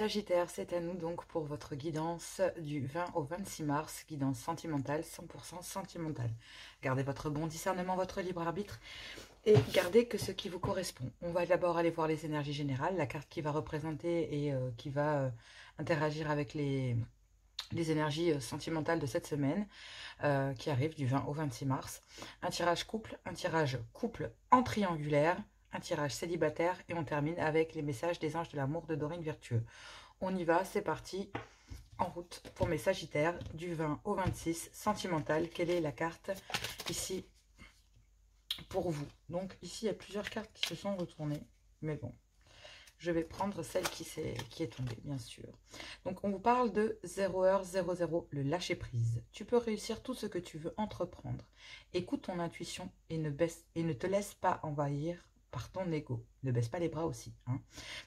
Sagittaire, c'est à nous donc pour votre guidance du 20 au 26 mars, guidance sentimentale, 100% sentimentale. Gardez votre bon discernement, votre libre arbitre et gardez que ce qui vous correspond. On va d'abord aller voir les énergies générales, la carte qui va représenter et qui va interagir avec les énergies sentimentales de cette semaine qui arrive du 20 au 26 mars. Un tirage couple en triangulaire, un tirage célibataire et on termine avec les messages des anges de l'amour de Dorine Virtueux. On y va, c'est parti, en route pour mes Sagittaires du 20 au 26, sentimental. Quelle est la carte ici pour vous? Donc ici, il y a plusieurs cartes qui se sont retournées, mais bon, je vais prendre celle qui est tombée, bien sûr. Donc, on vous parle de 0h00, le lâcher-prise. Tu peux réussir tout ce que tu veux entreprendre. Écoute ton intuition et ne te laisse pas envahir par ton ego. Ne baisse pas les bras aussi, hein,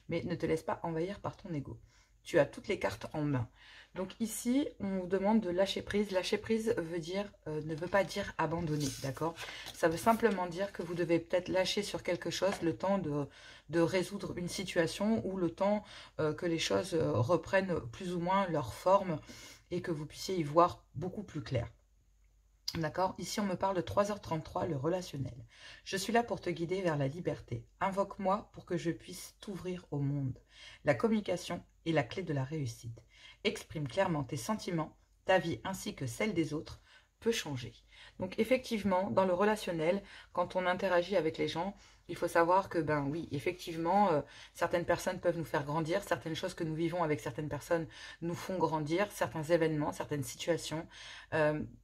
mais ne te laisse pas envahir par ton ego. Tu as toutes les cartes en main. Donc ici, on vous demande de lâcher prise. Lâcher prise ne veut pas dire abandonner, d'accord? Ça veut simplement dire que vous devez peut-être lâcher sur quelque chose le temps de résoudre une situation ou le temps que les choses reprennent plus ou moins leur forme et que vous puissiez y voir beaucoup plus clair. D'accord? Ici, on me parle de 3h33, le relationnel. Je suis là pour te guider vers la liberté. Invoque-moi pour que je puisse t'ouvrir au monde. La communication est la clé de la réussite. Exprime clairement tes sentiments, ta vie ainsi que celle des autres peut changer. Donc effectivement, dans le relationnel, quand on interagit avec les gens, il faut savoir que, ben oui, effectivement, certaines personnes peuvent nous faire grandir, certaines choses que nous vivons avec certaines personnes nous font grandir, certains événements, certaines situations.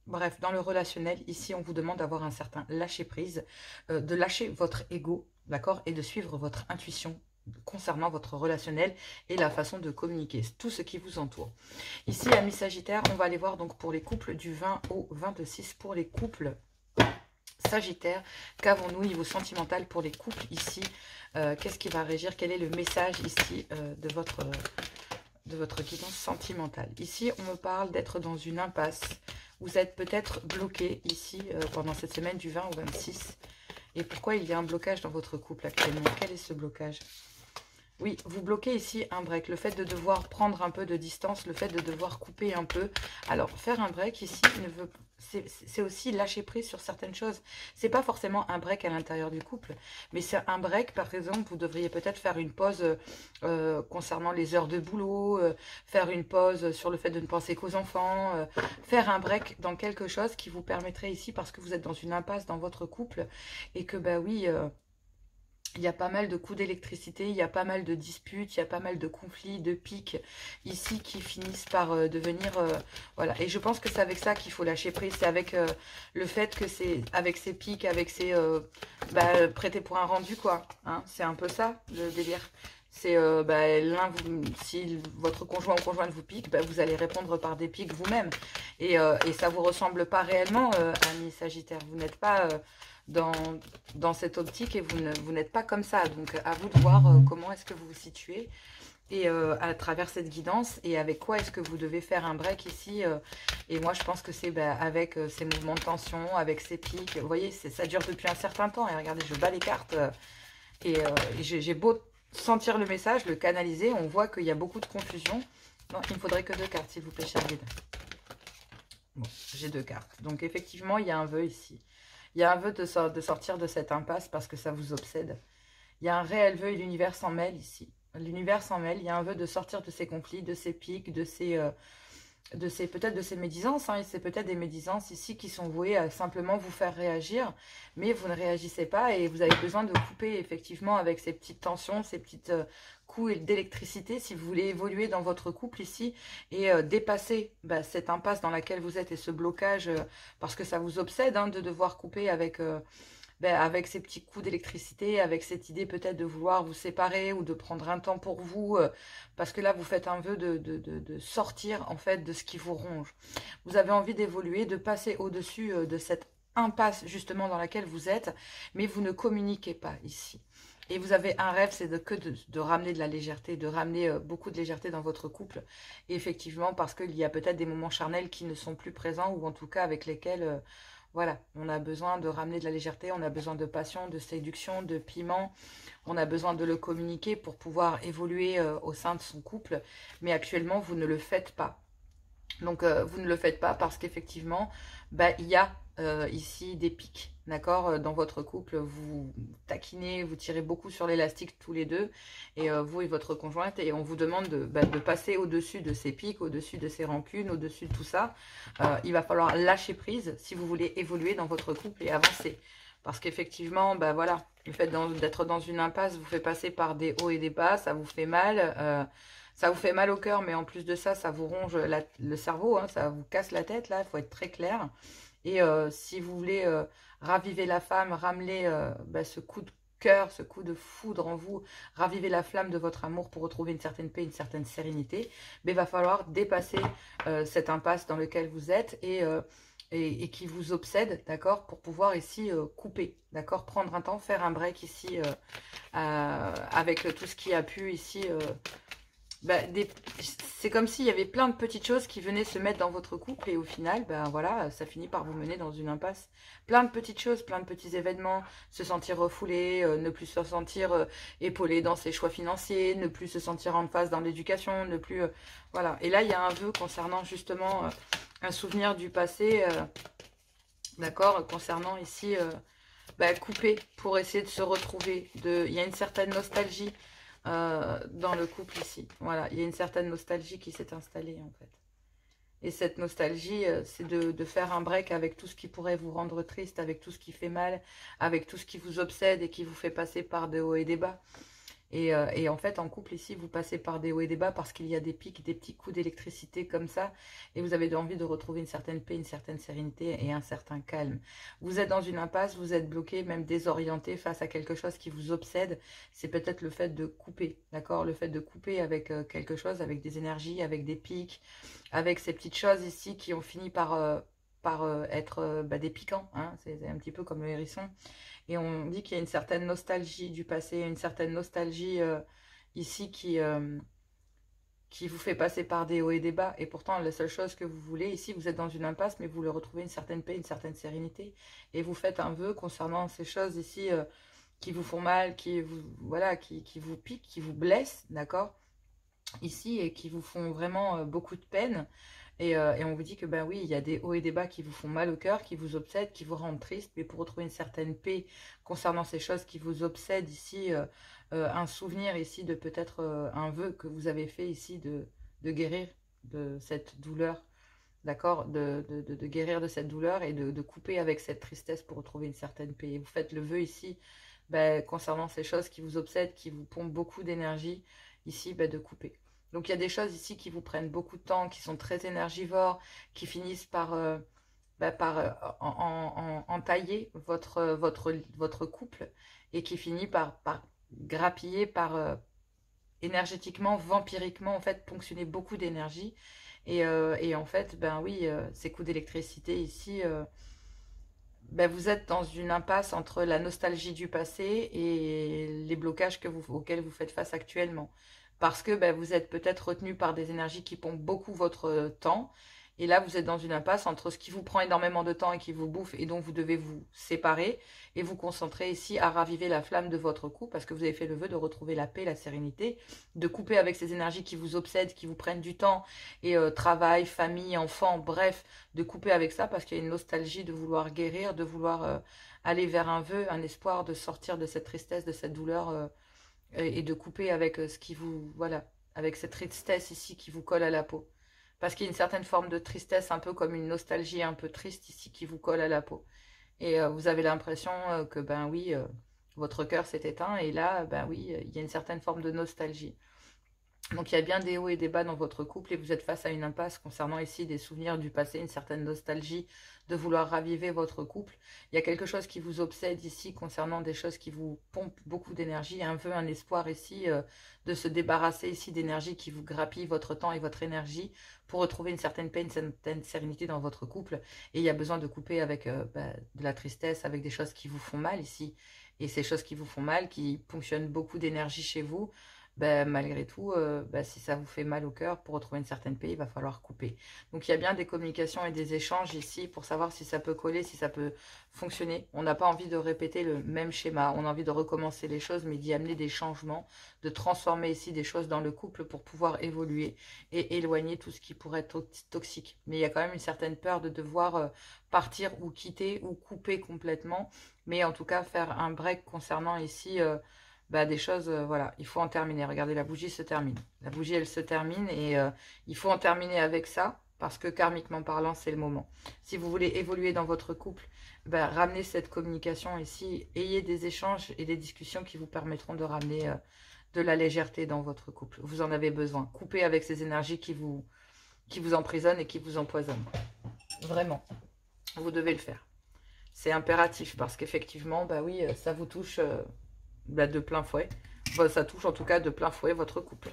Bref, dans le relationnel, ici, on vous demande d'avoir un certain lâcher-prise, de lâcher votre ego, d'accord, et de suivre votre intuition concernant votre relationnel et la façon de communiquer, tout ce qui vous entoure. Ici, amis Sagittaires, on va aller voir donc pour les couples du 20 au 26, pour les couples Sagittaire, qu'avons-nous au niveau sentimental pour les couples ici? Qu'est-ce qui va régir? Quel est le message ici de votre guidance sentimentale? Ici, on me parle d'être dans une impasse. Vous êtes peut-être bloqué ici pendant cette semaine du 20 au 26. Et pourquoi il y a un blocage dans votre couple actuellement? Quel est ce blocage? Oui, vous bloquez ici un break, le fait de devoir prendre un peu de distance, le fait de devoir couper un peu. Alors, faire un break ici, c'est aussi lâcher prise sur certaines choses. C'est pas forcément un break à l'intérieur du couple, mais c'est un break, par exemple, vous devriez peut-être faire une pause concernant les heures de boulot, faire une pause sur le fait de ne penser qu'aux enfants, faire un break dans quelque chose qui vous permettrait ici, parce que vous êtes dans une impasse dans votre couple, et que, bah oui... il y a pas mal de coups d'électricité, il y a pas mal de disputes, il y a pas mal de conflits, de pics ici qui finissent par devenir... voilà, et je pense que c'est avec ça qu'il faut lâcher prise, c'est avec le fait que c'est avec ces pics, avec ces... prêter pour un rendu, quoi. Hein, c'est un peu ça, le délire. C'est si votre conjoint ou conjointe vous pique, vous allez répondre par des pics vous-même. Et ça ne vous ressemble pas réellement, amis Sagittaire. Vous n'êtes pas... dans cette optique et vous n'êtes pas comme ça. Donc à vous de voir comment est-ce que vous vous situez et à travers cette guidance et avec quoi est-ce que vous devez faire un break ici. Et moi je pense que c'est avec ces mouvements de tension, avec ces pics. Vous voyez, ça dure depuis un certain temps et regardez, je bats les cartes et j'ai beau sentir le message, le canaliser, on voit qu'il y a beaucoup de confusion. Non, il me faudrait que 2 cartes s'il vous plaît, cher guide. Bon, j'ai 2 cartes. Donc effectivement, il y a un vœu ici. Il y a un vœu de sortir de cette impasse parce que ça vous obsède. Il y a un réel vœu et l'univers s'en mêle ici. L'univers s'en mêle. Il y a un vœu de sortir de ces conflits, de ces pics, peut-être de ces médisances. Hein, et c'est peut-être des médisances ici qui sont vouées à simplement vous faire réagir. Mais vous ne réagissez pas et vous avez besoin de couper effectivement avec ces petites tensions, ces petites coups d'électricité si vous voulez évoluer dans votre couple ici et dépasser cette impasse dans laquelle vous êtes et ce blocage parce que ça vous obsède hein, de devoir couper avec ces petits coups d'électricité, avec cette idée peut-être de vouloir vous séparer ou de prendre un temps pour vous, parce que là, vous faites un vœu de sortir, en fait, de ce qui vous ronge. Vous avez envie d'évoluer, de passer au-dessus de cette impasse, justement, dans laquelle vous êtes, mais vous ne communiquez pas ici. Et vous avez un rêve, c'est de ramener de la légèreté, de ramener beaucoup de légèreté dans votre couple. Et effectivement, parce qu'il y a peut-être des moments charnels qui ne sont plus présents, ou en tout cas avec lesquels... Voilà, on a besoin de ramener de la légèreté, on a besoin de passion, de séduction, de piment. On a besoin de le communiquer pour pouvoir évoluer au sein de son couple. Mais actuellement, vous ne le faites pas. Donc, vous ne le faites pas parce qu'effectivement, bah, il y a ici des pics, d'accord. Dans votre couple, vous taquinez, vous tirez beaucoup sur l'élastique tous les deux, et vous et votre conjointe, et on vous demande de passer au-dessus de ces pics, au-dessus de ces rancunes, au-dessus de tout ça. Il va falloir lâcher prise si vous voulez évoluer dans votre couple et avancer. Parce qu'effectivement, bah voilà, le fait d'être dans une impasse vous fait passer par des hauts et des bas, ça vous fait mal. Ça vous fait mal au cœur, mais en plus de ça, ça vous ronge le cerveau, hein, ça vous casse la tête, là, il faut être très clair. Et si vous voulez raviver la femme, ramener ce coup de cœur, ce coup de foudre en vous, raviver la flamme de votre amour pour retrouver une certaine paix, une certaine sérénité, mais il va falloir dépasser cette impasse dans laquelle vous êtes et qui vous obsède, d'accord, pour pouvoir ici couper, d'accord, prendre un temps, faire un break ici avec tout ce qui a pu ici... c'est comme s'il y avait plein de petites choses qui venaient se mettre dans votre couple et au final, voilà, ça finit par vous mener dans une impasse. Plein de petites choses, plein de petits événements, se sentir refoulé, ne plus se sentir épaulé dans ses choix financiers, ne plus se sentir en phase dans l'éducation, ne plus... voilà. Et là, il y a un vœu concernant justement un souvenir du passé, d'accord, concernant ici... couper pour essayer de se retrouver. Il y a une certaine nostalgie dans le couple ici. Voilà, il y a une certaine nostalgie qui s'est installée en fait. Et cette nostalgie, c'est de faire un break avec tout ce qui pourrait vous rendre triste, avec tout ce qui fait mal, avec tout ce qui vous obsède et qui vous fait passer par des hauts et des bas. Et en fait, en couple, ici, vous passez par des hauts et des bas parce qu'il y a des pics, des petits coups d'électricité comme ça. Et vous avez envie de retrouver une certaine paix, une certaine sérénité et un certain calme. Vous êtes dans une impasse, vous êtes bloqué, même désorienté face à quelque chose qui vous obsède. C'est peut-être le fait de couper, d'accord? Le fait de couper avec quelque chose, avec des énergies, avec des pics, avec ces petites choses ici qui ont fini par être des piquants. Hein. C'est un petit peu comme le hérisson. Et on dit qu'il y a une certaine nostalgie du passé, une certaine nostalgie ici qui vous fait passer par des hauts et des bas. Et pourtant, la seule chose que vous voulez, ici, vous êtes dans une impasse, mais vous voulez retrouver une certaine paix, une certaine sérénité. Et vous faites un vœu concernant ces choses ici qui vous font mal, voilà, qui vous piquent, qui vous blessent, d'accord, ici, et qui vous font vraiment beaucoup de peine. Et on vous dit que ben oui, il y a des hauts et des bas qui vous font mal au cœur, qui vous obsèdent, qui vous rendent triste, mais pour retrouver une certaine paix concernant ces choses qui vous obsèdent ici, un souvenir ici de peut-être un vœu que vous avez fait ici de guérir de cette douleur, d'accord, de guérir de cette douleur et de couper avec cette tristesse pour retrouver une certaine paix. Et vous faites le vœu ici concernant ces choses qui vous obsèdent, qui vous pompent beaucoup d'énergie, ici de couper. Donc il y a des choses ici qui vous prennent beaucoup de temps, qui sont très énergivores, qui finissent par, entailler votre couple et qui finit par grappiller, énergétiquement, vampiriquement, en fait, ponctionner beaucoup d'énergie. Et en fait, oui, ces coups d'électricité ici, vous êtes dans une impasse entre la nostalgie du passé et les blocages auxquels vous faites face actuellement. Parce que vous êtes peut-être retenu par des énergies qui pompent beaucoup votre temps. Et là, vous êtes dans une impasse entre ce qui vous prend énormément de temps et qui vous bouffe et dont vous devez vous séparer et vous concentrer ici à raviver la flamme de votre couple parce que vous avez fait le vœu de retrouver la paix, la sérénité, de couper avec ces énergies qui vous obsèdent, qui vous prennent du temps et travail, famille, enfants, bref, de couper avec ça parce qu'il y a une nostalgie de vouloir guérir, de vouloir aller vers un vœu, un espoir de sortir de cette tristesse, de cette douleur et de couper avec ce qui vous, voilà, avec cette tristesse ici qui vous colle à la peau. Parce qu'il y a une certaine forme de tristesse, un peu comme une nostalgie un peu triste ici qui vous colle à la peau. Et vous avez l'impression que, oui, votre cœur s'est éteint. Et là, oui, il y a une certaine forme de nostalgie. Donc il y a bien des hauts et des bas dans votre couple et vous êtes face à une impasse concernant ici des souvenirs du passé, une certaine nostalgie de vouloir raviver votre couple. Il y a quelque chose qui vous obsède ici concernant des choses qui vous pompent beaucoup d'énergie, un vœu, un espoir ici de se débarrasser ici d'énergie qui vous grappille votre temps et votre énergie pour retrouver une certaine paix, une certaine sérénité dans votre couple. Et il y a besoin de couper avec de la tristesse, avec des choses qui vous font mal ici. Et ces choses qui vous font mal, qui ponctionnent beaucoup d'énergie chez vous, ben, malgré tout, ben, si ça vous fait mal au cœur, pour retrouver une certaine paix, il va falloir couper. Donc il y a bien des communications et des échanges ici pour savoir si ça peut coller, si ça peut fonctionner. On n'a pas envie de répéter le même schéma, on a envie de recommencer les choses, mais d'y amener des changements, de transformer ici des choses dans le couple pour pouvoir évoluer et éloigner tout ce qui pourrait être toxique. Mais il y a quand même une certaine peur de devoir partir ou quitter ou couper complètement, mais en tout cas faire un break concernant ici bah, des choses, voilà, il faut en terminer. Regardez, la bougie se termine. La bougie, elle se termine et il faut en terminer avec ça parce que karmiquement parlant, c'est le moment. Si vous voulez évoluer dans votre couple, bah, ramenez cette communication ici, ayez des échanges et des discussions qui vous permettront de ramener de la légèreté dans votre couple. Vous en avez besoin. Coupez avec ces énergies qui vous emprisonnent et qui vous empoisonnent. Vraiment, vous devez le faire. C'est impératif parce qu'effectivement, bah oui, ça vous touche bah, de plein fouet. Bah, ça touche en tout cas de plein fouet votre couple.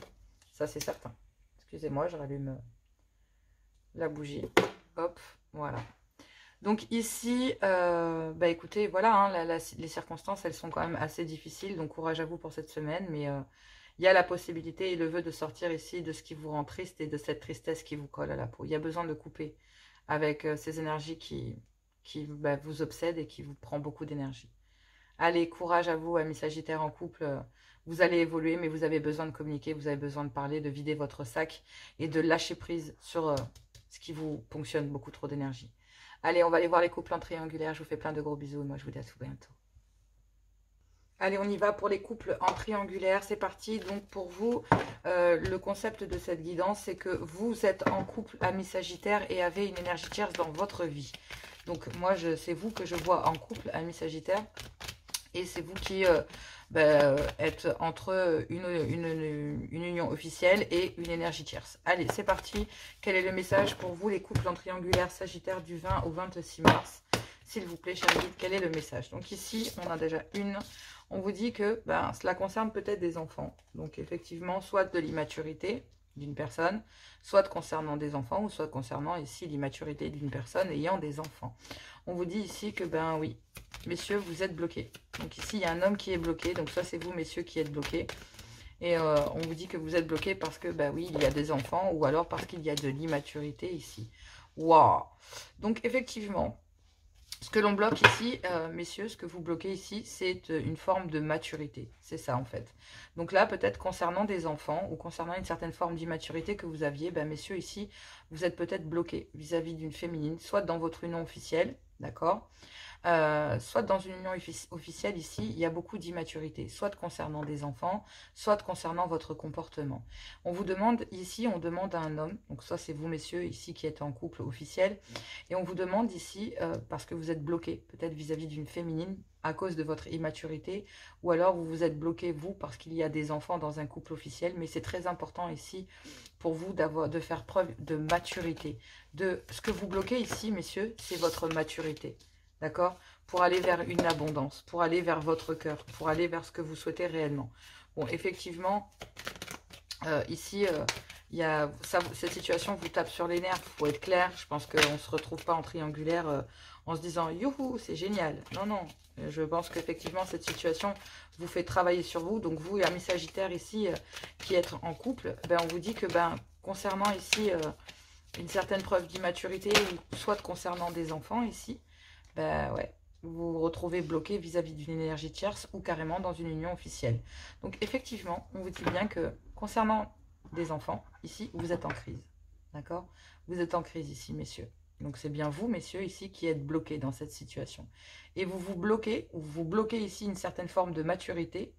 Ça, c'est certain. Excusez-moi, je rallume la bougie. Hop, voilà. Donc ici, bah écoutez, voilà, hein, les circonstances, elles sont quand même assez difficiles. Donc courage à vous pour cette semaine. Mais il y a la possibilité et le vœu de sortir ici de ce qui vous rend triste et de cette tristesse qui vous colle à la peau. Il y a besoin de couper avec ces énergies qui bah, vous obsèdent et qui vous prend beaucoup d'énergie. Allez, courage à vous, amis Sagittaires en couple. Vous allez évoluer, mais vous avez besoin de communiquer, vous avez besoin de parler, de vider votre sac et de lâcher prise sur ce qui vous ponctionne beaucoup trop d'énergie. Allez, on va aller voir les couples en triangulaire. Je vous fais plein de gros bisous et moi je vous dis à tout bientôt. Allez, on y va pour les couples en triangulaire. C'est parti. Donc pour vous, le concept de cette guidance, c'est que vous êtes en couple, amis Sagittaires, et avez une énergie tierce dans votre vie. Donc moi, c'est vous que je vois en couple, amis Sagittaires. Et c'est vous qui êtes entre une union officielle et une énergie tierce. Allez, c'est parti. Quel est le message pour vous, les couples en triangulaire Sagittaire du 20 au 26 mars? S'il vous plaît, chers guides, quel est le message? Donc ici, on a déjà une. On vous dit que cela concerne peut-être des enfants. Donc effectivement, soit de l'immaturité d'une personne, soit concernant des enfants, ou soit concernant ici l'immaturité d'une personne ayant des enfants. On vous dit ici que, oui, messieurs, vous êtes bloqués. Donc ici, il y a un homme qui est bloqué. Donc ça, c'est vous, messieurs, qui êtes bloqués. Et on vous dit que vous êtes bloqués parce que, oui, il y a des enfants, ou alors parce qu'il y a de l'immaturité ici. Waouh! Donc effectivement, ce que l'on bloque ici, messieurs, ce que vous bloquez ici, c'est une forme de maturité. C'est ça, en fait. Donc là, peut-être concernant des enfants ou concernant une certaine forme d'immaturité que vous aviez, messieurs, ici, vous êtes peut-être bloqués vis-à-vis d'une féminine, soit dans votre union officielle, d'accord, soit dans une union officielle ici, il y a beaucoup d'immaturité, soit concernant des enfants, soit concernant votre comportement. On vous demande ici, on demande à un homme, donc soit c'est vous messieurs ici qui êtes en couple officiel, et on vous demande ici, parce que vous êtes bloqué, peut-être vis-à-vis d'une féminine, à cause de votre immaturité, ou alors vous vous êtes bloqué vous parce qu'il y a des enfants dans un couple officiel, mais c'est très important ici pour vous de faire preuve de maturité. Ce que vous bloquez ici, messieurs, c'est votre maturité. D'accord? Pour aller vers une abondance, pour aller vers votre cœur, pour aller vers ce que vous souhaitez réellement. Bon, effectivement, ici, cette situation vous tape sur les nerfs, il faut être clair. Je pense qu'on ne se retrouve pas en triangulaire en se disant « Youhou, c'est génial ». Non, non, je pense qu'effectivement, cette situation vous fait travailler sur vous. Donc vous, amis Sagittaires ici, qui êtes en couple, on vous dit que concernant ici une certaine preuve d'immaturité, ou soit concernant des enfants ici, ouais, vous vous retrouvez bloqué vis-à-vis d'une énergie tierce ou carrément dans une union officielle. Donc effectivement, on vous dit bien que concernant des enfants, ici, vous êtes en crise. D'accord? Vous êtes en crise ici, messieurs. Donc c'est bien vous, messieurs, ici, qui êtes bloqués dans cette situation. Et vous vous bloquez, ou vous bloquez ici une certaine forme de maturité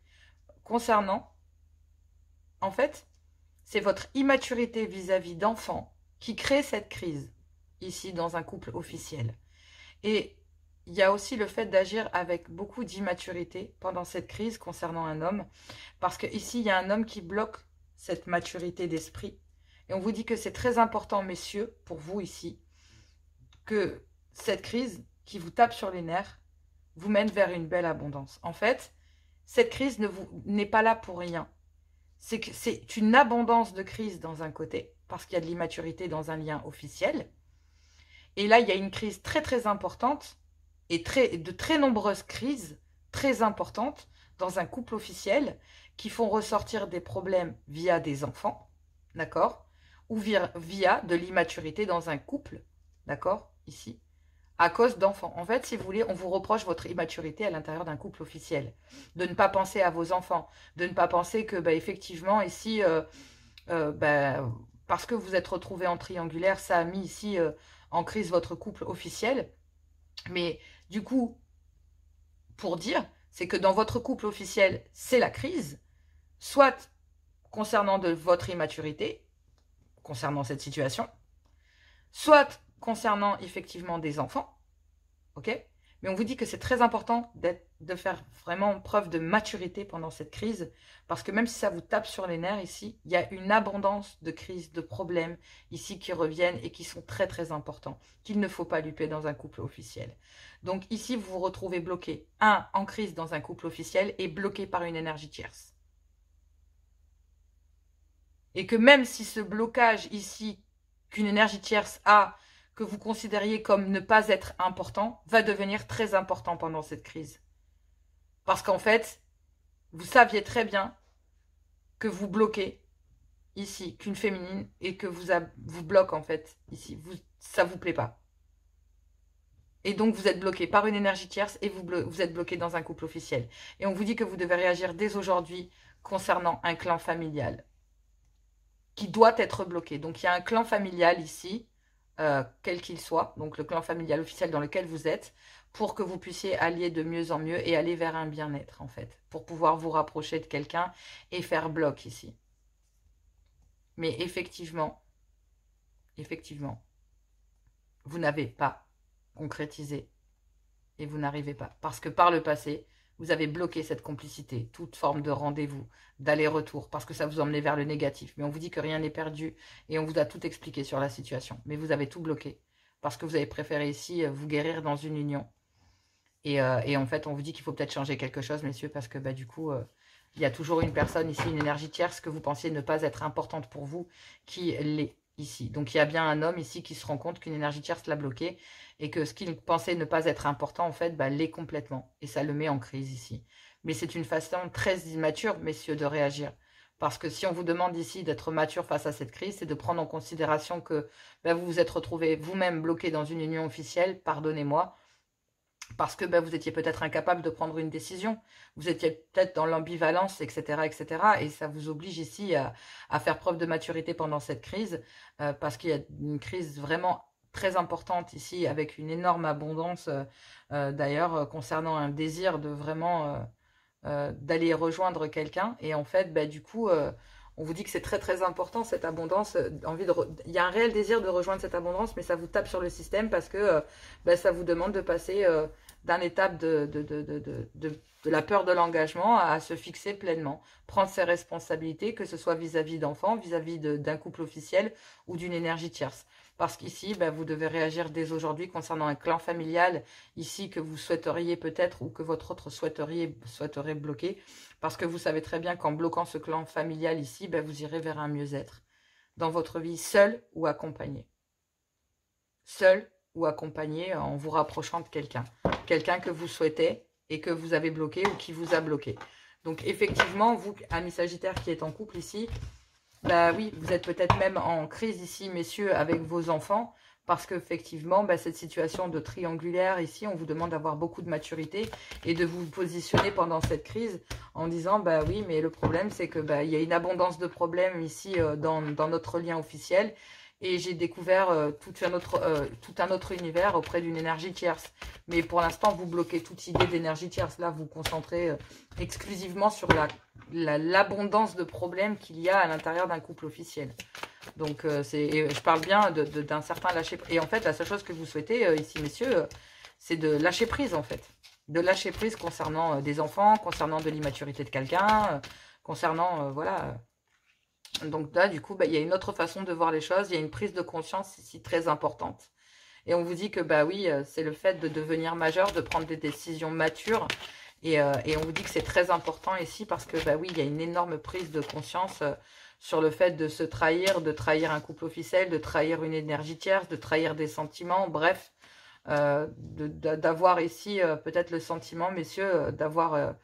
concernant, en fait, c'est votre immaturité vis-à-vis d'enfants qui crée cette crise, ici, dans un couple officiel. Et il y a aussi le fait d'agir avec beaucoup d'immaturité pendant cette crise concernant un homme. Parce qu'ici, il y a un homme qui bloque cette maturité d'esprit. Et on vous dit que c'est très important, messieurs, pour vous ici, que cette crise qui vous tape sur les nerfs vous mène vers une belle abondance. En fait, cette crise n'est pas là pour rien. C'est une abondance de crise dans un côté, parce qu'il y a de l'immaturité dans un lien officiel. Et là, il y a une crise très très importante et de très nombreuses crises très importantes dans un couple officiel qui font ressortir des problèmes via des enfants, d'accord? Ou via de l'immaturité dans un couple, d'accord? Ici, à cause d'enfants. En fait, si vous voulez, on vous reproche votre immaturité à l'intérieur d'un couple officiel. De ne pas penser à vos enfants, de ne pas penser que, bah, effectivement, ici, bah, parce que vous êtes retrouvé en triangulaire, ça a mis ici en crise votre couple officiel. Mais du coup, pour dire, c'est que dans votre couple officiel, c'est la crise, soit concernant de votre immaturité, concernant cette situation, soit concernant effectivement des enfants, ok? Mais on vous dit que c'est très important de faire vraiment preuve de maturité pendant cette crise, parce que même si ça vous tape sur les nerfs ici, il y a une abondance de crises, de problèmes ici qui reviennent et qui sont très très importants, qu'il ne faut pas luper dans un couple officiel. Donc ici, vous vous retrouvez bloqué, en crise dans un couple officiel et bloqué par une énergie tierce. Et que même si ce blocage ici, qu'une énergie tierce a, que vous considériez comme ne pas être important, va devenir très important pendant cette crise. Parce qu'en fait, vous saviez très bien que vous bloquez ici, qu'une féminine, et que vous bloque en fait ici. Ça ne vous plaît pas. Et donc vous êtes bloqué par une énergie tierce et vous êtes bloqué dans un couple officiel. Et on vous dit que vous devez réagir dès aujourd'hui concernant un clan familial qui doit être bloqué. Donc il y a un clan familial ici, quel qu'il soit, donc le clan familial officiel dans lequel vous êtes, pour que vous puissiez allier de mieux en mieux et aller vers un bien-être, en fait, pour pouvoir vous rapprocher de quelqu'un et faire bloc ici. Mais effectivement, vous n'avez pas concrétisé et vous n'arrivez pas. Parce que par le passé, vous avez bloqué cette complicité, toute forme de rendez-vous, d'aller-retour, parce que ça vous emmenait vers le négatif. Mais on vous dit que rien n'est perdu et on vous a tout expliqué sur la situation. Mais vous avez tout bloqué, parce que vous avez préféré ici vous guérir dans une union. Et en fait, on vous dit qu'il faut peut-être changer quelque chose, messieurs, parce que bah, du coup, il y a toujours une personne ici, une énergie tierce que vous pensiez ne pas être importante pour vous, qui l'est ici. Donc, il y a bien un homme ici qui se rend compte qu'une énergie tierce l'a bloqué et que ce qu'il pensait ne pas être important, en fait, bah, l'est complètement. Et ça le met en crise ici. Mais c'est une façon très immature, messieurs, de réagir. Parce que si on vous demande ici d'être mature face à cette crise, c'est de prendre en considération que bah, vous vous êtes retrouvé vous-même bloqué dans une union officielle, pardonnez-moi, parce que bah, vous étiez peut-être incapable de prendre une décision, vous étiez peut-être dans l'ambivalence, etc., etc. Et ça vous oblige ici à faire preuve de maturité pendant cette crise, parce qu'il y a une crise vraiment très importante ici, avec une énorme abondance, d'ailleurs, concernant un désir de vraiment d'aller rejoindre quelqu'un. Et en fait, bah, du coup, on vous dit que c'est très très important cette abondance, il y a un réel désir de rejoindre cette abondance, mais ça vous tape sur le système parce que bah, ça vous demande de passer d'un étape de la peur de l'engagement à se fixer pleinement, prendre ses responsabilités, que ce soit vis-à-vis d'enfants, vis-à-vis d'un couple officiel ou d'une énergie tierce. Parce qu'ici, bah, vous devez réagir dès aujourd'hui concernant un clan familial, ici que vous souhaiteriez peut-être ou que votre autre souhaiterait bloquer. Parce que vous savez très bien qu'en bloquant ce clan familial ici, bah, vous irez vers un mieux-être dans votre vie, seul ou accompagné. Seul ou accompagné en vous rapprochant de quelqu'un. Quelqu'un que vous souhaitez et que vous avez bloqué ou qui vous a bloqué. Donc effectivement, vous, ami Sagittaire qui est en couple ici, bah oui, vous êtes peut-être même en crise ici, messieurs, avec vos enfants, parce qu'effectivement, bah, cette situation de triangulaire ici, on vous demande d'avoir beaucoup de maturité et de vous positionner pendant cette crise en disant, bah oui, mais le problème, c'est que bah, il y a une abondance de problèmes ici dans notre lien officiel et j'ai découvert tout un autre univers auprès d'une énergie tierce. Mais pour l'instant, vous bloquez toute idée d'énergie tierce. Là, vous vous concentrez exclusivement sur l'abondance de problèmes qu'il y a à l'intérieur d'un couple officiel. Donc, je parle bien d'un certain lâcher prise. Et en fait, la seule chose que vous souhaitez ici, messieurs, c'est de lâcher prise, en fait. De lâcher prise concernant des enfants, concernant de l'immaturité de quelqu'un, concernant, voilà. Donc là, du coup, bah, il y a une autre façon de voir les choses. Il y a une prise de conscience ici très importante. Et on vous dit que, bah oui, c'est le fait de devenir majeur, de prendre des décisions matures. Et on vous dit que c'est très important ici parce que, bah oui, il y a une énorme prise de conscience sur le fait de se trahir, de trahir un couple officiel, de trahir une énergie tierce, de trahir des sentiments, bref. d'avoir ici peut-être le sentiment, messieurs, d'avoir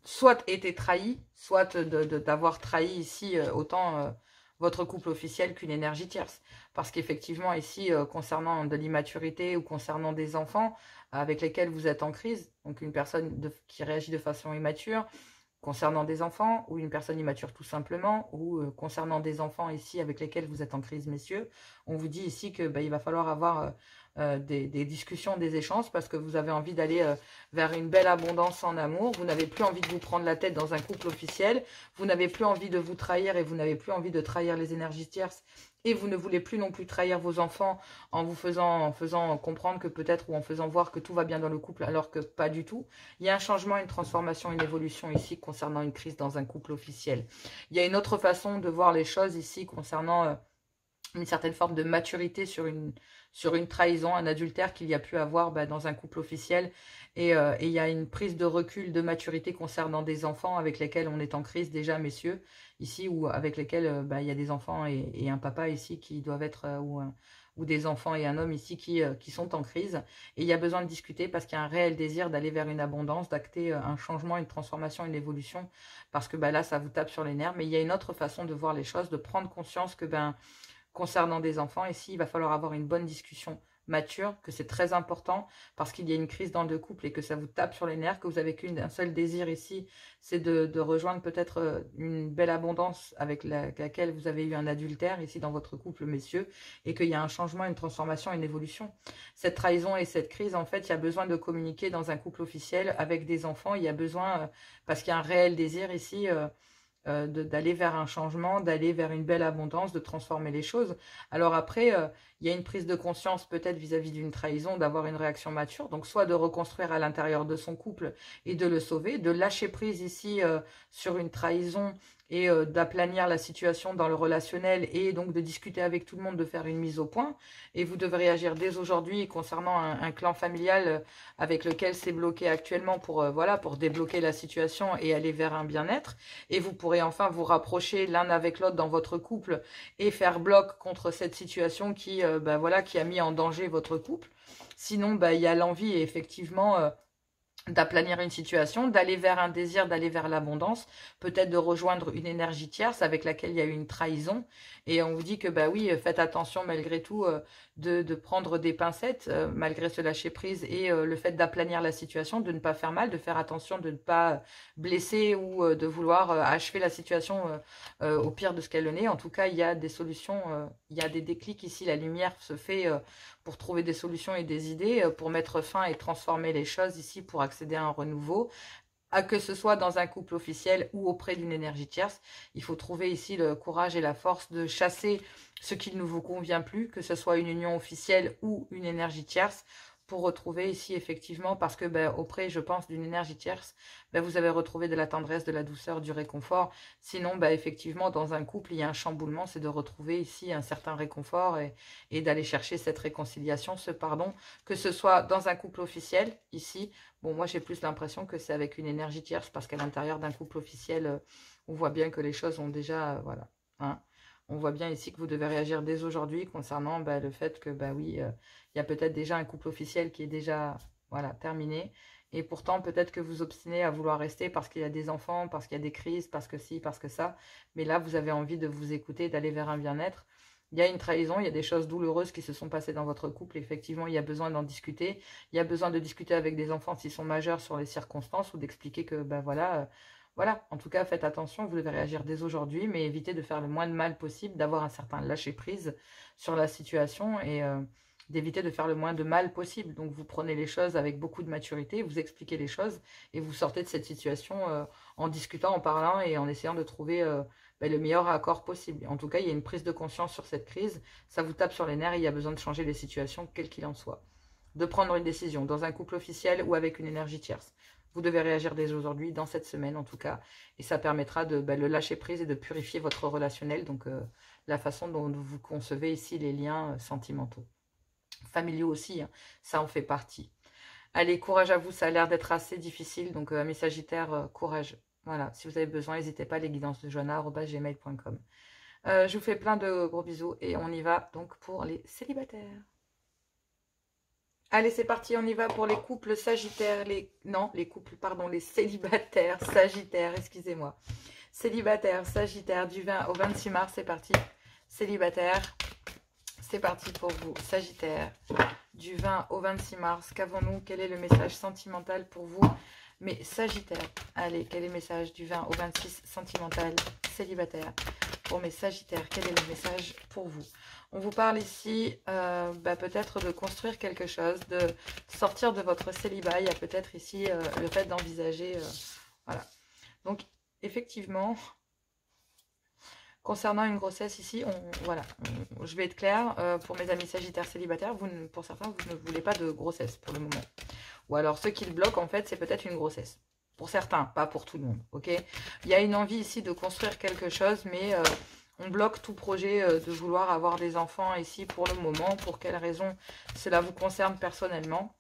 soit été trahi, soit d'avoir trahi ici autant votre couple officiel qu'une énergie tierce. Parce qu'effectivement, ici, concernant de l'immaturité ou concernant des enfants avec lesquels vous êtes en crise, donc une personne qui réagit de façon immature, concernant des enfants, ou une personne immature tout simplement, ou concernant des enfants ici avec lesquels vous êtes en crise, messieurs, on vous dit ici que il va falloir avoir des discussions, des échanges, parce que vous avez envie d'aller vers une belle abondance en amour, vous n'avez plus envie de vous prendre la tête dans un couple officiel, vous n'avez plus envie de vous trahir et vous n'avez plus envie de trahir les énergies tierces, et vous ne voulez plus non plus trahir vos enfants en faisant comprendre que peut-être, ou en faisant voir que tout va bien dans le couple alors que pas du tout. Il y a un changement, une transformation, une évolution ici concernant une crise dans un couple officiel. Il y a une autre façon de voir les choses ici concernant une certaine forme de maturité sur une trahison, un adultère qu'il y a pu avoir dans un couple officiel. Et il y a une prise de recul, de maturité concernant des enfants avec lesquels on est en crise déjà, messieurs, ici, ou avec lesquels il y a des enfants et un papa ici qui doivent être, ou des enfants et un homme ici qui sont en crise. Et il y a besoin de discuter parce qu'il y a un réel désir d'aller vers une abondance, d'acter un changement, une transformation, une évolution, parce que là, ça vous tape sur les nerfs. Mais il y a une autre façon de voir les choses, de prendre conscience que concernant des enfants, ici, il va falloir avoir une bonne discussion mature, que c'est très important parce qu'il y a une crise dans le couple et que ça vous tape sur les nerfs, que vous avez qu'un seul désir ici, c'est de rejoindre peut-être une belle abondance avec laquelle vous avez eu un adultère ici dans votre couple, messieurs, et qu'il y a un changement, une transformation, une évolution. Cette trahison et cette crise, en fait, il y a besoin de communiquer dans un couple officiel avec des enfants, il y a besoin, parce qu'il y a un réel désir ici, d'aller vers un changement, d'aller vers une belle abondance, de transformer les choses. Alors après, il y a une prise de conscience peut-être vis-à-vis d'une trahison, d'avoir une réaction mature, donc soit de reconstruire à l'intérieur de son couple et de le sauver, de lâcher prise ici sur une trahison et d'aplanir la situation dans le relationnel et donc de discuter avec tout le monde, de faire une mise au point. Et vous devrez agir dès aujourd'hui concernant un clan familial avec lequel c'est bloqué actuellement pour, pour débloquer la situation et aller vers un bien-être. Et vous pourrez enfin vous rapprocher l'un avec l'autre dans votre couple et faire bloc contre cette situation qui a mis en danger votre couple. Sinon, il y a l'envie effectivement d'aplanir une situation, d'aller vers un désir, d'aller vers l'abondance, peut-être de rejoindre une énergie tierce avec laquelle il y a eu une trahison. Et on vous dit que oui, faites attention malgré tout de prendre des pincettes, malgré ce lâcher-prise et le fait d'aplanir la situation, de ne pas faire mal, de faire attention de ne pas blesser ou de vouloir achever la situation au pire de ce qu'elle en est. En tout cas, il y a des solutions, il y a des déclics ici, la lumière se fait pour trouver des solutions et des idées, pour mettre fin et transformer les choses ici, pour accéder à un renouveau, que ce soit dans un couple officiel ou auprès d'une énergie tierce. Il faut trouver ici le courage et la force de chasser ce qui ne vous convient plus, que ce soit une union officielle ou une énergie tierce, pour retrouver ici effectivement, parce que auprès, je pense, d'une énergie tierce, vous avez retrouvé de la tendresse, de la douceur, du réconfort. Sinon, effectivement, dans un couple, il y a un chamboulement, c'est de retrouver ici un certain réconfort et d'aller chercher cette réconciliation, ce pardon, que ce soit dans un couple officiel, ici. Bon, moi, j'ai plus l'impression que c'est avec une énergie tierce, parce qu'à l'intérieur d'un couple officiel, on voit bien que les choses ont déjà, voilà, hein. On voit bien ici que vous devez réagir dès aujourd'hui concernant le fait que, oui, il y a peut-être déjà un couple officiel qui est déjà, voilà, terminé. Et pourtant, peut-être que vous obstinez à vouloir rester parce qu'il y a des enfants, parce qu'il y a des crises, parce que ci, parce que ça. Mais là, vous avez envie de vous écouter, d'aller vers un bien-être. Il y a une trahison, il y a des choses douloureuses qui se sont passées dans votre couple. Effectivement, il y a besoin d'en discuter. Il y a besoin de discuter avec des enfants s'ils sont majeurs sur les circonstances, ou d'expliquer que, voilà, en tout cas, faites attention, vous devez réagir dès aujourd'hui, mais évitez de faire le moins de mal possible, d'avoir un certain lâcher-prise sur la situation et d'éviter de faire le moins de mal possible. Donc, vous prenez les choses avec beaucoup de maturité, vous expliquez les choses et vous sortez de cette situation en discutant, en parlant et en essayant de trouver le meilleur accord possible. En tout cas, il y a une prise de conscience sur cette crise, ça vous tape sur les nerfs et il y a besoin de changer les situations, quel qu'il en soit. De prendre une décision dans un couple officiel ou avec une énergie tierce. Vous devez réagir dès aujourd'hui, dans cette semaine en tout cas, et ça permettra de le lâcher prise et de purifier votre relationnel, donc la façon dont vous concevez ici les liens sentimentaux. Familiaux aussi, hein, ça en fait partie. Allez, courage à vous, ça a l'air d'être assez difficile, donc mes Sagittaires, courage. Voilà, si vous avez besoin, n'hésitez pas, lesguidancesdejoanna@gmail.com. Je vous fais plein de gros bisous et on y va donc pour les célibataires. Allez, c'est parti, on y va pour les couples sagittaires, non, les couples, pardon, les célibataires sagittaires, excusez-moi. Célibataire, Sagittaire, du 20 au 26 mars, c'est parti. Célibataire, c'est parti pour vous. Sagittaire, du 20 au 26 mars, qu'avons-nous? Quel est le message sentimental pour vous? Mais Sagittaire, allez, quel est le message du 20 au 26 sentimental, célibataire? Pour mes Sagittaires, quel est le message pour vous? On vous parle ici peut-être de construire quelque chose, de sortir de votre célibat. Il y a peut-être ici le fait d'envisager, voilà. Donc, effectivement, concernant une grossesse ici, je vais être claire, pour mes amis sagittaires célibataires, pour certains, vous ne voulez pas de grossesse pour le moment. Ou alors, ce qui le bloque, en fait, c'est peut-être une grossesse. Pour certains, pas pour tout le monde, ok? Il y a une envie ici de construire quelque chose, mais on bloque tout projet de vouloir avoir des enfants ici pour le moment. Pour quelle raison cela vous concerne personnellement?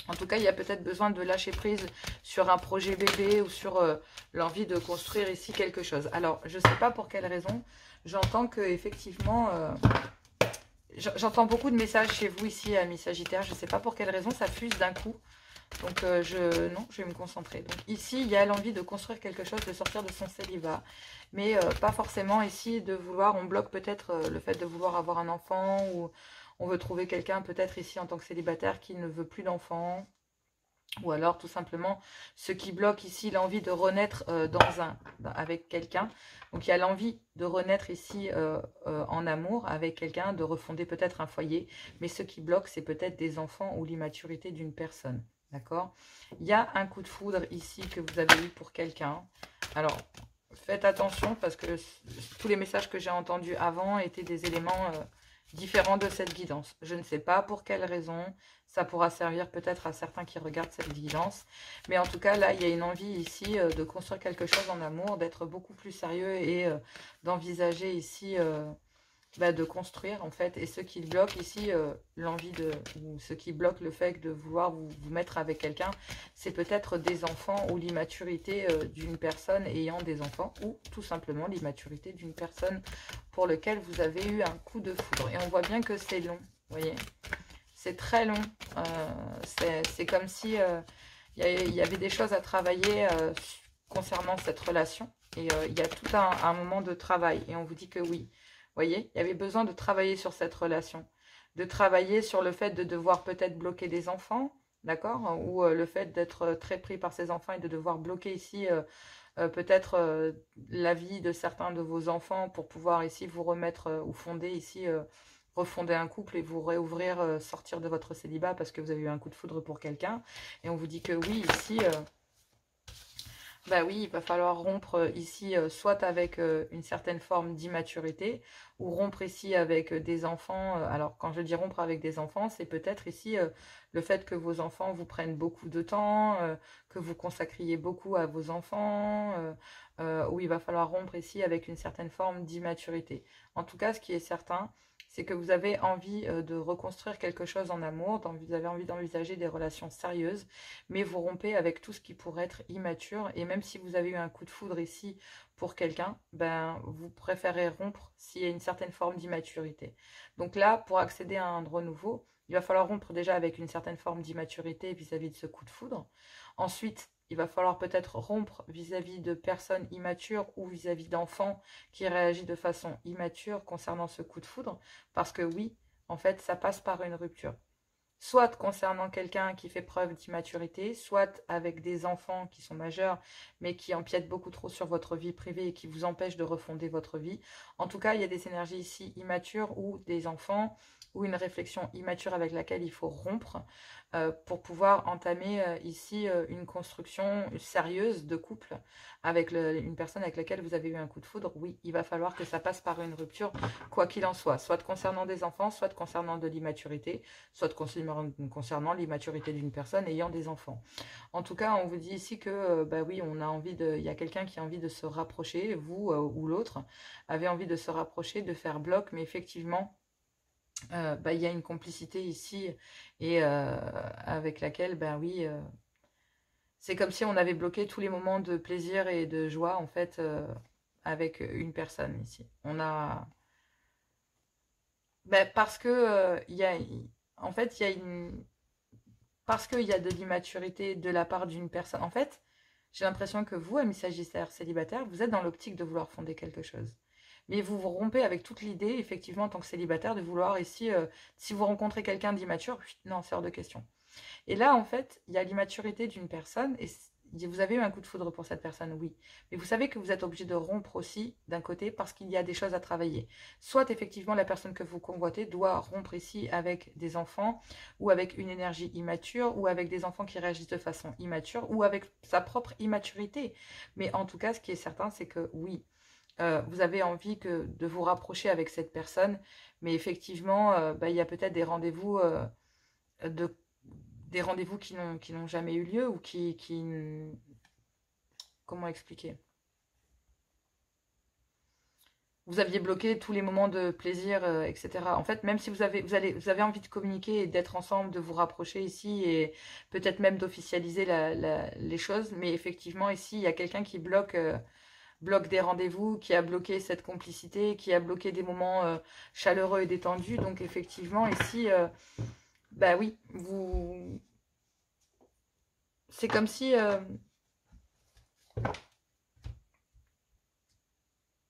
En tout cas, il y a peut-être besoin de lâcher prise sur un projet bébé ou sur l'envie de construire ici quelque chose. Alors, je ne sais pas pour quelle raison. J'entends que effectivement, j'entends beaucoup de messages chez vous ici, amis Sagittaires. Je ne sais pas pour quelle raison, ça fuse d'un coup. Donc, non, je vais me concentrer. Donc, ici, il y a l'envie de construire quelque chose, de sortir de son célibat. Mais pas forcément ici de vouloir, on bloque peut-être le fait de vouloir avoir un enfant ou on veut trouver quelqu'un peut-être ici en tant que célibataire qui ne veut plus d'enfants. Ou alors tout simplement ce qui bloque ici l'envie de renaître avec quelqu'un. Donc il y a l'envie de renaître ici en amour avec quelqu'un, de refonder peut-être un foyer. Mais ce qui bloque c'est peut-être des enfants ou l'immaturité d'une personne. D'accord? Il y a un coup de foudre ici que vous avez eu pour quelqu'un. Alors faites attention parce que tous les messages que j'ai entendus avant étaient des éléments différents de cette guidance. Je ne sais pas pour quelle raison. Ça pourra servir peut-être à certains qui regardent cette guidance. Mais en tout cas, là, il y a une envie ici de construire quelque chose en amour, d'être beaucoup plus sérieux et d'envisager ici de construire en fait. Et ce qui bloque ici, ou ce qui bloque le fait de vouloir vous mettre avec quelqu'un, c'est peut-être des enfants ou l'immaturité d'une personne ayant des enfants ou tout simplement l'immaturité d'une personne pour lequel vous avez eu un coup de foudre. Et on voit bien que c'est long, vous voyez. C'est très long. C'est comme si il y avait des choses à travailler concernant cette relation. Et il y a tout un moment de travail. Et on vous dit que oui. Vous voyez, il y avait besoin de travailler sur cette relation. De travailler sur le fait de devoir peut-être bloquer des enfants. D'accord? Ou le fait d'être très pris par ses enfants et de devoir bloquer ici peut-être la vie de certains de vos enfants pour pouvoir ici vous remettre ou fonder ici refonder un couple et vous réouvrir, sortir de votre célibat parce que vous avez eu un coup de foudre pour quelqu'un. Et on vous dit que oui, ici, oui, il va falloir rompre ici soit avec une certaine forme d'immaturité ou rompre ici avec des enfants. Alors, quand je dis rompre avec des enfants, c'est peut-être ici le fait que vos enfants vous prennent beaucoup de temps, que vous consacriez beaucoup à vos enfants, où il va falloir rompre ici avec une certaine forme d'immaturité. En tout cas, ce qui est certain, c'est que vous avez envie de reconstruire quelque chose en amour, vous avez envie d'envisager des relations sérieuses, mais vous rompez avec tout ce qui pourrait être immature. Et même si vous avez eu un coup de foudre ici pour quelqu'un, vous préférez rompre s'il y a une certaine forme d'immaturité. Donc là, pour accéder à un renouveau, il va falloir rompre déjà avec une certaine forme d'immaturité vis-à-vis de ce coup de foudre. Ensuite, il va falloir peut-être rompre vis-à-vis de personnes immatures ou vis-à-vis d'enfants qui réagissent de façon immature concernant ce coup de foudre. Parce que oui, en fait, ça passe par une rupture. Soit concernant quelqu'un qui fait preuve d'immaturité, soit avec des enfants qui sont majeurs, mais qui empiètent beaucoup trop sur votre vie privée et qui vous empêchent de refonder votre vie. En tout cas, il y a des énergies ici immatures ou des enfants ou une réflexion immature avec laquelle il faut rompre pour pouvoir entamer ici une construction sérieuse de couple avec une personne avec laquelle vous avez eu un coup de foudre. Oui, il va falloir que ça passe par une rupture, quoi qu'il en soit concernant des enfants, soit concernant de l'immaturité, soit concernant l'immaturité d'une personne ayant des enfants. En tout cas, on vous dit ici que, oui, on a envie il y a quelqu'un qui a envie de se rapprocher, vous ou l'autre avez envie de se rapprocher, de faire bloc, mais effectivement, il y a une complicité ici et avec laquelle, oui, c'est comme si on avait bloqué tous les moments de plaisir et de joie, en fait, avec une personne ici. On a... parce que, en fait, il y a une... parce qu'il y a de l'immaturité de la part d'une personne. En fait, j'ai l'impression que vous, amis Sagittaire célibataire, vous êtes dans l'optique de vouloir fonder quelque chose. Mais vous vous rompez avec toute l'idée, effectivement, en tant que célibataire, de vouloir ici, si vous rencontrez quelqu'un d'immature, non, c'est hors de question. Et là, en fait, il y a l'immaturité d'une personne et vous avez eu un coup de foudre pour cette personne, oui. Mais vous savez que vous êtes obligé de rompre aussi d'un côté parce qu'il y a des choses à travailler. Soit effectivement la personne que vous convoitez doit rompre ici avec des enfants ou avec une énergie immature ou avec des enfants qui réagissent de façon immature ou avec sa propre immaturité. Mais en tout cas, ce qui est certain, c'est que oui, vous avez envie de vous rapprocher avec cette personne, mais effectivement, il y a peut-être des rendez-vous de des rendez-vous qui n'ont jamais eu lieu ou comment expliquer? Vous aviez bloqué tous les moments de plaisir, etc. En fait, même si vous avez envie de communiquer et d'être ensemble, de vous rapprocher ici et peut-être même d'officialiser les choses, mais effectivement, ici, il y a quelqu'un qui bloque des rendez-vous, qui a bloqué cette complicité, qui a bloqué des moments chaleureux et détendus. Donc, effectivement, ici, bah oui, c'est comme si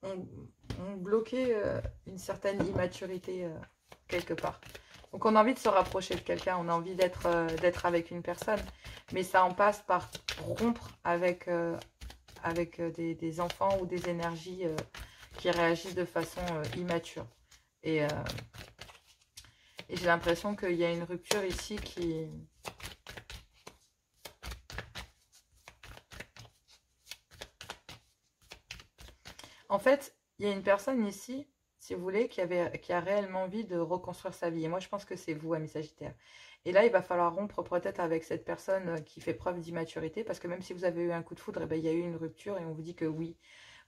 on, on bloquait une certaine immaturité quelque part. Donc on a envie de se rapprocher de quelqu'un, on a envie d'être avec une personne, mais ça en passe par rompre avec des enfants ou des énergies qui réagissent de façon immature. Et, et j'ai l'impression qu'il y a une rupture ici qui... En fait, il y a une personne ici, si vous voulez, qui a réellement envie de reconstruire sa vie. Et moi, je pense que c'est vous, ami Sagittaire. Et là, il va falloir rompre peut-être avec cette personne qui fait preuve d'immaturité, parce que même si vous avez eu un coup de foudre, eh ben, il y a eu une rupture et on vous dit que oui.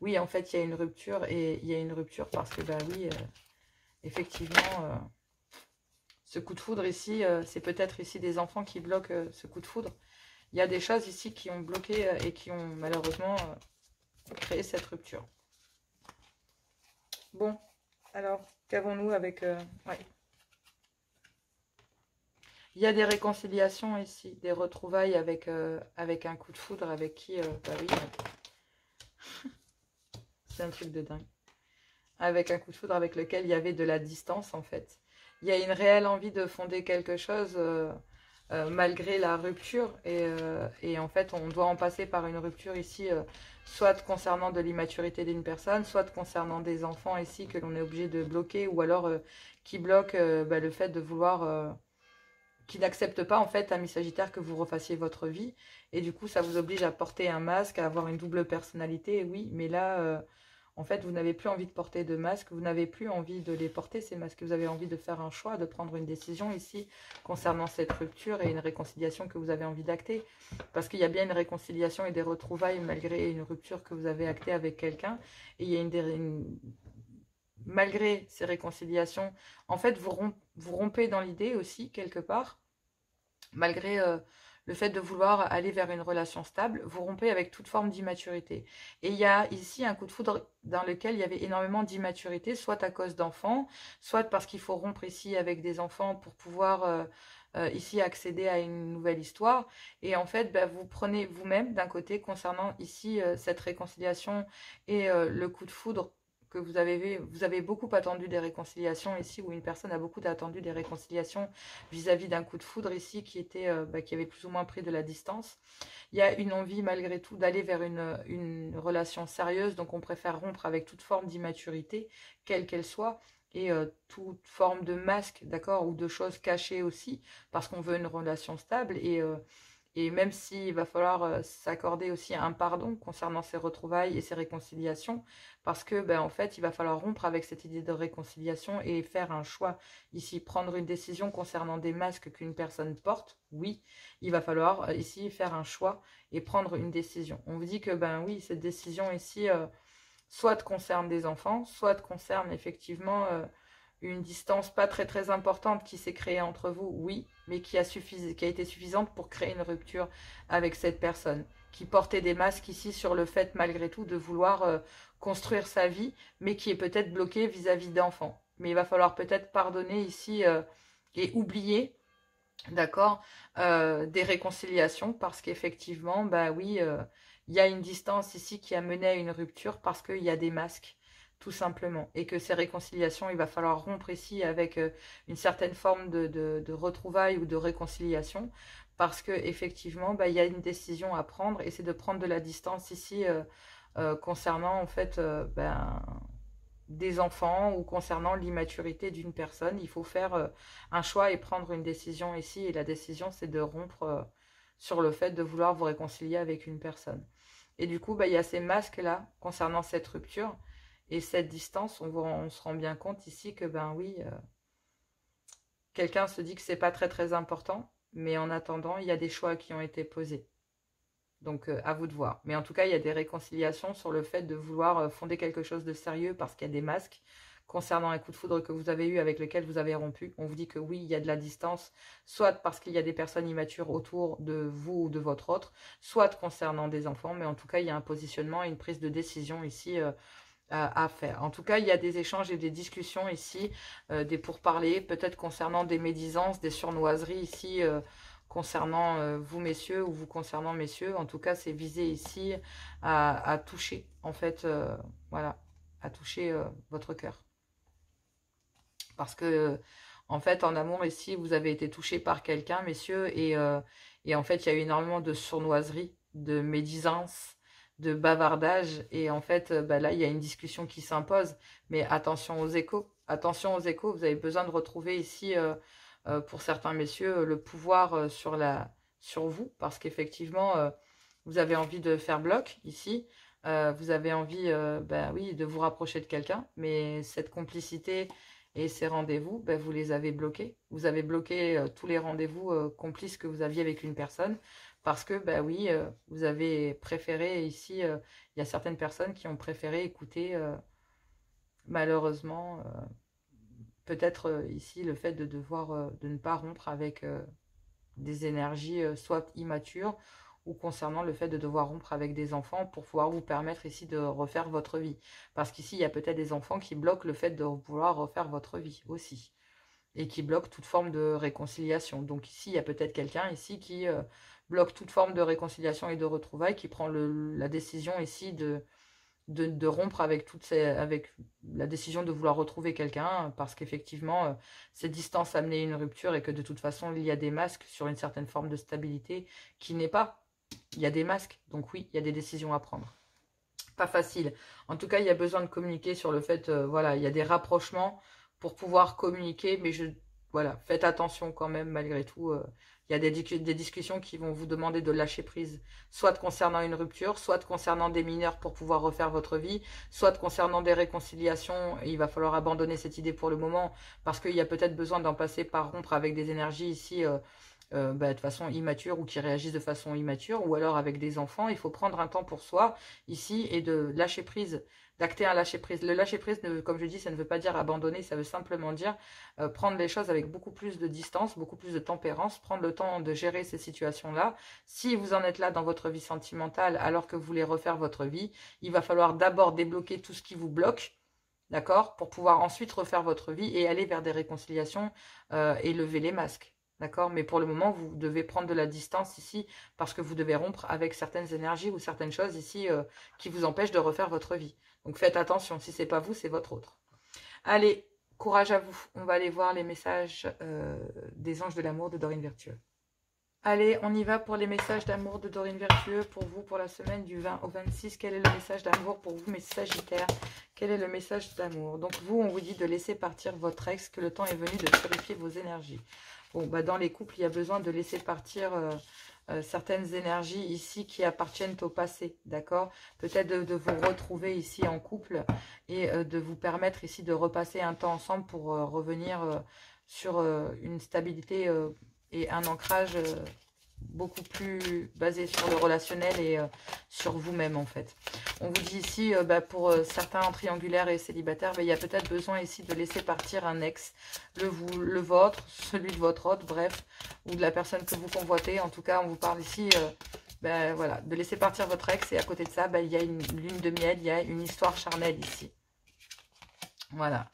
Oui, en fait, il y a une rupture et il y a une rupture parce que, bah oui, effectivement, ce coup de foudre ici, c'est peut-être ici des enfants qui bloquent ce coup de foudre. Il y a des choses ici qui ont bloqué et qui ont malheureusement créé cette rupture. Bon, alors, qu'avons-nous avec... ouais. Il y a des réconciliations ici, des retrouvailles avec un coup de foudre, avec qui... bah oui, c'est un truc de dingue. Avec un coup de foudre avec lequel il y avait de la distance, en fait. Il y a une réelle envie de fonder quelque chose malgré la rupture. Et en fait, on doit en passer par une rupture ici, soit concernant de l'immaturité d'une personne, soit concernant des enfants ici que l'on est obligé de bloquer, ou alors qui bloquent le fait de vouloir... qui n'acceptent pas en fait, ami Sagittaire, que vous refassiez votre vie. Et du coup, ça vous oblige à porter un masque, à avoir une double personnalité, oui. Mais là, en fait, vous n'avez plus envie de porter de masque, vous n'avez plus envie de les porter, ces masques. Vous avez envie de faire un choix, de prendre une décision ici concernant cette rupture et une réconciliation que vous avez envie d'acter. Parce qu'il y a bien une réconciliation et des retrouvailles malgré une rupture que vous avez actée avec quelqu'un. Et il y a malgré ces réconciliations, en fait, vous rompez dans l'idée aussi, quelque part, malgré le fait de vouloir aller vers une relation stable, vous rompez avec toute forme d'immaturité. Et il y a ici un coup de foudre dans lequel il y avait énormément d'immaturité, soit à cause d'enfants, soit parce qu'il faut rompre ici avec des enfants pour pouvoir ici accéder à une nouvelle histoire. Et en fait, vous prenez vous-même d'un côté concernant ici cette réconciliation et le coup de foudre que vous avez beaucoup attendu des réconciliations ici, où une personne a beaucoup attendu des réconciliations vis-à-vis d'un coup de foudre ici qui qui avait plus ou moins pris de la distance. Il y a une envie malgré tout d'aller vers une relation sérieuse, donc on préfère rompre avec toute forme d'immaturité, quelle qu'elle soit, et toute forme de masque, d'accord, ou de choses cachées aussi, parce qu'on veut une relation stable, et même s'il va falloir s'accorder aussi un pardon concernant ces retrouvailles et ces réconciliations, parce que en fait, il va falloir rompre avec cette idée de réconciliation et faire un choix. Ici, prendre une décision concernant des masques qu'une personne porte, oui, il va falloir ici faire un choix et prendre une décision. On vous dit que oui, cette décision ici, soit concerne des enfants, soit concerne effectivement une distance pas très très importante qui s'est créée entre vous, oui, mais qui a été suffisante pour créer une rupture avec cette personne, qui portait des masques ici sur le fait malgré tout de vouloir construire sa vie, mais qui est peut-être bloquée vis-à-vis d'enfants. Mais il va falloir peut-être pardonner ici et oublier D'accord, des réconciliations parce qu'effectivement, bah oui, il y a une distance ici qui a mené à une rupture parce qu'il y a des masques, tout simplement. Et que ces réconciliations, il va falloir rompre ici avec une certaine forme de retrouvailles ou de réconciliation parce que effectivement, bah, il y a une décision à prendre et c'est de prendre de la distance ici concernant en fait ben, des enfants ou concernant l'immaturité d'une personne. Il faut faire un choix et prendre une décision ici. Et la décision, c'est de rompre sur le fait de vouloir vous réconcilier avec une personne. Et du coup, bah, il y a ces masques-là concernant cette rupture et cette distance. On se rend bien compte ici que, ben oui, quelqu'un se dit que c'est pas très très important, mais en attendant, il y a des choix qui ont été posés. Donc, à vous de voir. Mais en tout cas, il y a des réconciliations sur le fait de vouloir fonder quelque chose de sérieux parce qu'il y a des masques concernant un coup de foudre que vous avez eu avec lequel vous avez rompu. On vous dit que oui, il y a de la distance, soit parce qu'il y a des personnes immatures autour de vous ou de votre autre, soit concernant des enfants. Mais en tout cas, il y a un positionnement et une prise de décision ici à faire. En tout cas, il y a des échanges et des discussions ici, des pourparlers, peut-être concernant des médisances, des surnoiseries ici, concernant vous messieurs ou vous concernant messieurs. En tout cas, c'est visé ici à toucher, en fait, voilà, à toucher votre cœur. Parce que, en fait, en amour, ici, vous avez été touché par quelqu'un, messieurs, et en fait, il y a eu énormément de sournoiserie, de médisance, de bavardage, et en fait, bah, là, il y a une discussion qui s'impose, mais attention aux échos. Attention aux échos, vous avez besoin de retrouver ici, pour certains messieurs, le pouvoir sur vous, parce qu'effectivement, vous avez envie de faire bloc ici, vous avez envie, bah, oui, de vous rapprocher de quelqu'un, mais cette complicité et ces rendez-vous, ben, vous les avez bloqués. Vous avez bloqué tous les rendez-vous complices que vous aviez avec une personne parce que, ben oui, vous avez préféré ici, il y a certaines personnes qui ont préféré écouter, malheureusement, peut-être ici le fait de devoir, de ne pas rompre avec des énergies soit immatures ou concernant le fait de devoir rompre avec des enfants pour pouvoir vous permettre ici de refaire votre vie. Parce qu'ici, il y a peut-être des enfants qui bloquent le fait de vouloir refaire votre vie aussi. Et qui bloquent toute forme de réconciliation. Donc ici, il y a peut-être quelqu'un ici qui bloque toute forme de réconciliation et de retrouvailles, qui prend la décision ici de rompre avec avec la décision de vouloir retrouver quelqu'un parce qu'effectivement cette distance a amené une rupture et que de toute façon il y a des masques sur une certaine forme de stabilité qui n'est pas. Il y a des masques, donc oui, il y a des décisions à prendre. Pas facile. En tout cas, il y a besoin de communiquer sur le fait, voilà, il y a des rapprochements pour pouvoir communiquer, mais voilà, faites attention quand même malgré tout. Il y a des discussions qui vont vous demander de lâcher prise, soit concernant une rupture, soit concernant des mineurs pour pouvoir refaire votre vie, soit concernant des réconciliations. Il va falloir abandonner cette idée pour le moment parce qu'il y a peut-être besoin d'en passer par rompre avec des énergies ici bah, de façon immature ou qui réagissent de façon immature ou alors avec des enfants. Il faut prendre un temps pour soi ici et de lâcher prise, d'acter un lâcher prise. Le lâcher prise, comme je dis, ça ne veut pas dire abandonner, ça veut simplement dire prendre les choses avec beaucoup plus de distance, beaucoup plus de tempérance, prendre le temps de gérer ces situations-là. Si vous en êtes là dans votre vie sentimentale alors que vous voulez refaire votre vie, il va falloir d'abord débloquer tout ce qui vous bloque. D'accord? Pour pouvoir ensuite refaire votre vie et aller vers des réconciliations et lever les masques. D'accord? Mais pour le moment, vous devez prendre de la distance ici parce que vous devez rompre avec certaines énergies ou certaines choses ici qui vous empêchent de refaire votre vie. Donc faites attention, si c'est pas vous, c'est votre autre. Allez, courage à vous. On va aller voir les messages des anges de l'amour de Dorine Vertueux. Allez, on y va pour les messages d'amour de Dorine Vertueux pour vous pour la semaine du 20 au 26. Quel est le message d'amour pour vous, mes Sagittaires? Quel est le message d'amour? Donc vous, on vous dit de laisser partir votre ex, que le temps est venu de purifier vos énergies. Bon, bah dans les couples, il y a besoin de laisser partir certaines énergies ici qui appartiennent au passé, d'accord? Peut-être de vous retrouver ici en couple et de vous permettre ici de repasser un temps ensemble pour revenir sur une stabilité et un ancrage beaucoup plus basé sur le relationnel et sur vous-même en fait. On vous dit ici, bah, pour certains triangulaires et célibataires, bah, il y a peut-être besoin ici de laisser partir un ex, le vôtre, celui de votre autre, bref, ou de la personne que vous convoitez. En tout cas, on vous parle ici bah, voilà, de laisser partir votre ex et à côté de ça, bah, il y a une lune de miel, il y a une histoire charnelle ici. Voilà.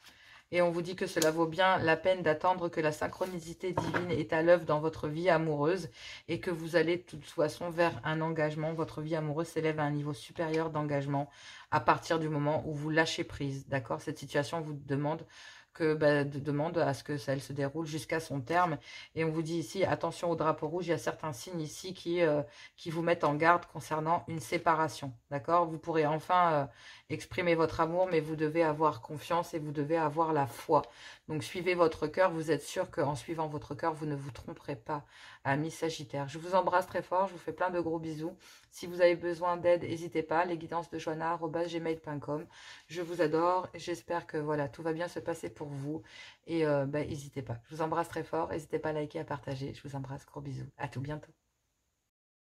Et on vous dit que cela vaut bien la peine d'attendre que la synchronicité divine est à l'œuvre dans votre vie amoureuse et que vous allez de toute façon vers un engagement. Votre vie amoureuse s'élève à un niveau supérieur d'engagement à partir du moment où vous lâchez prise. D'accord? Cette situation vous demande demande à ce que ça elle se déroule jusqu'à son terme. Et on vous dit ici, attention au drapeau rouge, il y a certains signes ici qui vous mettent en garde concernant une séparation. D'accord? Vous pourrez enfin exprimer votre amour, mais vous devez avoir confiance et vous devez avoir la foi. Donc suivez votre cœur, vous êtes sûr qu'en suivant votre cœur, vous ne vous tromperez pas, amis Sagittaire. Je vous embrasse très fort, je vous fais plein de gros bisous. Si vous avez besoin d'aide, n'hésitez pas, lesguidancesdejoanna@gmail.com. Je vous adore, j'espère que voilà, tout va bien se passer pour vous. Et n'hésitez pas, je vous embrasse très fort, n'hésitez pas à liker, à partager. Je vous embrasse, gros bisous, à tout bientôt.